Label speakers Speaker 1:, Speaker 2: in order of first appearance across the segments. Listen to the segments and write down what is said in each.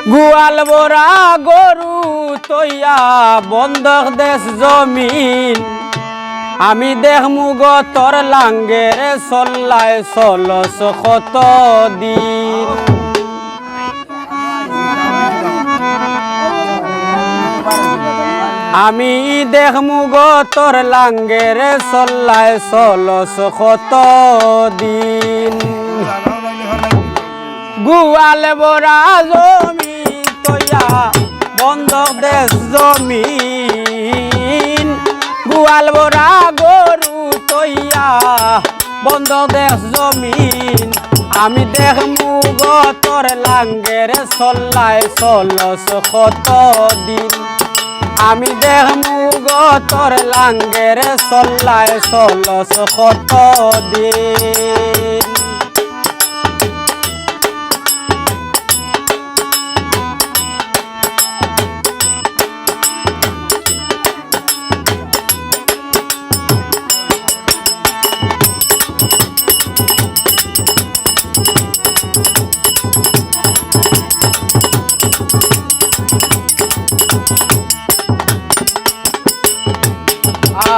Speaker 1: গুয়াল বরা গরু তৈয়া বন্ধক দেশ জমিন আমি দেখমু গো তোর লাঙ্গের চল্লায় চলস কত দিন আমি দেখমু গো তোর লাঙ্গের চল্লায় চলস কত দিন গুয়াল বরা জমি তৈয়া বন্ধক দেশ জমিন গুয়াল বরা গরু তৈয়া বন্ধক দেশ জমিন আমি দেখমু গো তোর লাঙ্গের চল্লায় চলস কত দিন আমি দেখমু গো তোর লাঙ্গের চল্লায় চলস কত দিন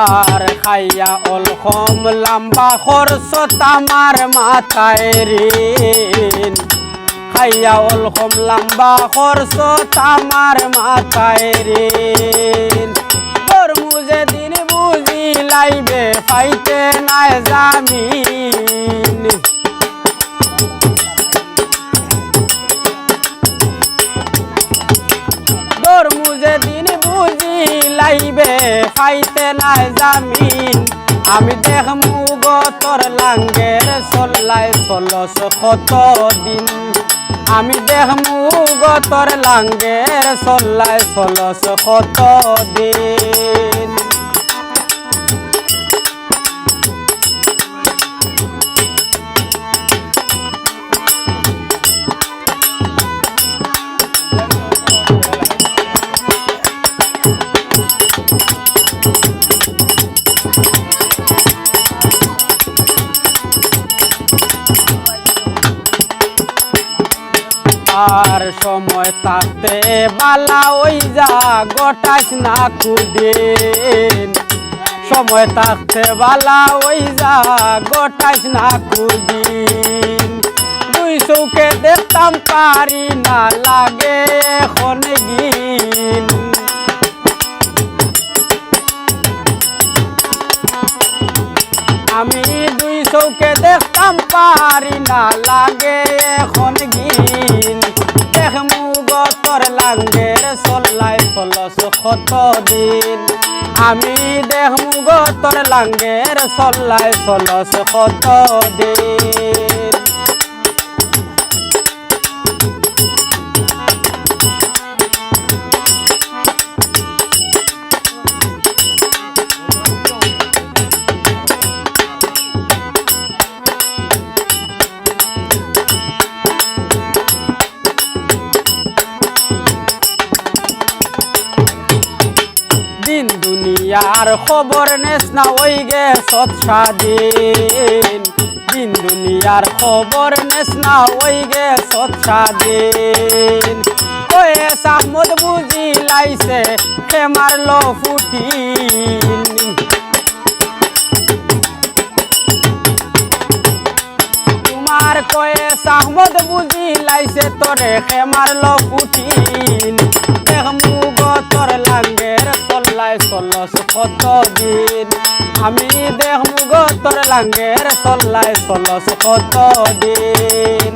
Speaker 1: আর খাইয়া অলখম লম্বা খরচ তামার মাথায় ঋণ খাইয়া অলখম লম্বা খরচ তামার মাথায় ঋণ তোর মুজে দিন বুঝি লাইবে ফাইতে নাই জামিন তোর মুজে দিন বুঝি লাইবে ফাইতে নাই জামিন আমি দেখমু গো তোর লাঙ্গের চল্লায় চলস কত দিন আমি দেখমু গো তোর লাঙ্গের চল্লায় চলস কত দিন আর সময় থাকতে বালা ওই যা গোটাস না কুদিন সময় থাকতে বালা ওই যা গোটাস না কুদিন দুই চৌকে দেখতাম পারি না লাগে এখন গিন আমি দুই চৌকে দেখতাম পারি না লাগে এখন গিন দেখমু গো তোর লাঙ্গের চল্লায় চলস কত দিন আমি দেখমু গো তোর লাঙ্গের চল্লায় চলস কত দিন দিন দুনিয়ার খবর নেস না ওই গে সৎসাদিন দিন দুনিয়ার খবর নেস না ওই গে সৎসাদিন ওই সামদ বুঝি লাইছে হে মারলো ফুটিন তোমার কয়ে সাহমদ বুঝি লাইছে তোরে হে মারলো ফুটিন দেখমু গো তোর লাঙ্গের চল্লায় চলস কত দিন আমি দেখমু গো তোর লাঙ্গের চল্লায় চলস কত দিন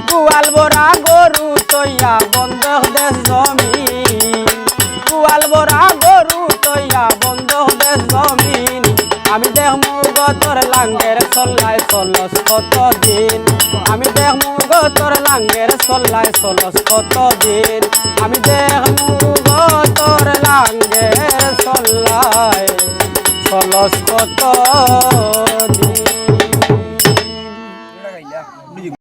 Speaker 1: গুয়াল বরা গরু তৈয়া বন্ধক দেশ জমিন গুয়াল বরা গরু তৈয়া বন্ধক দেশ জমিন আমি দেখমু গো তোর লাঙ্গের চল্লায় চলস কত দিন আমি দেখমু গো তোর লাঙ্গের চল্লায় চলস কত দিন আমি দেখ